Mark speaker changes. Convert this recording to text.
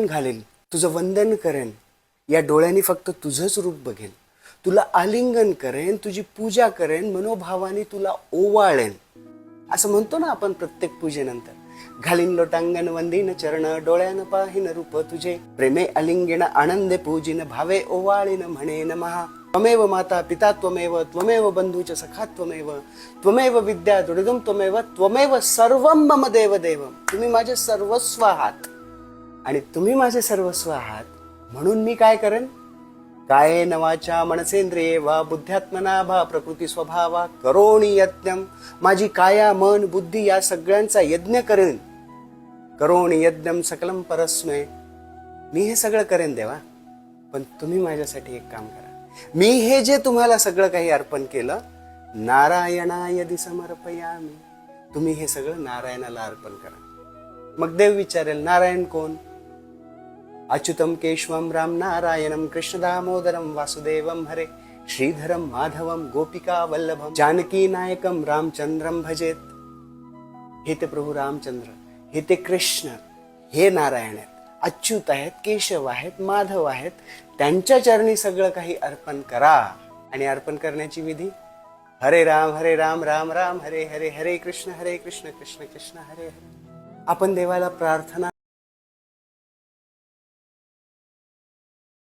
Speaker 1: घालेन, तुझं वंदन करेन, या डोळ्यांनी फक्त तुझंच रूप बघेन, तुला आलिंगन करेन, तुझी पूजा करेन, मनोभावाने तुला ओवाळेन. असं म्हणतो ना आपण प्रत्येक पूजेनंतर. घालीन लोटांगण वंदीन चरण, डोळ्यानं पाहिन रूप तुझे, प्रेमे अलिंगण आनंदे पूजिन, भावे ओवाळीन म्हणेन महा. त्वमेव माता पिता त्वमेव, त्वमेव बंधूच सखा त्वमेव, त्वमेव विद्या दुर्गम त्वमेव, त्वमेव सर्वं मम देव देवम. तुम्ही माझे सर्वस्व आहात आणि तुम्ही माझे सर्वस्व आहात, म्हणून मी काय करेन? कायेन वाचा मनसेंद्रिये वा बुद्ध्यात्मना भा प्रकृती स्वभावा करोणी यज्ञम. माझी काया मन बुद्धी या सगळ्यांचा यज्ञ करेन. करोणी यज्ञम सकलम परस्मै. मी हे सगळं करेन देवा, पण तुम्ही माझ्यासाठी एक काम करा. मी हे जे तुम्हाला सगळं काही अर्पण केलं, नारायणायदि समर्पयामि. तुम्ही हे सगळं नारायणाला अर्पण करा. मग देव विचारेल, नारायण कोण? अच्युतम केशवम राम नारायणम कृष्ण दामोदरम वासुदेवम हरे श्रीधरम माधवम गोपिका वल्लभम जानकी नायकम रामचंद्रम भजेत. हे ते प्रभू रामचंद्र, हे ते कृष्ण, हे नारायण आहेत, अच्युत आहेत, केशव आहेत, माधव आहेत. त्यांच्या चरणी सगळं काही अर्पण करा. आणि अर्पण करण्याची विधी, हरे राम राम राम हरे हरे, हरे कृष्ण कृष्ण कृष्ण हरे हरे. आपण देवाला प्रार्थना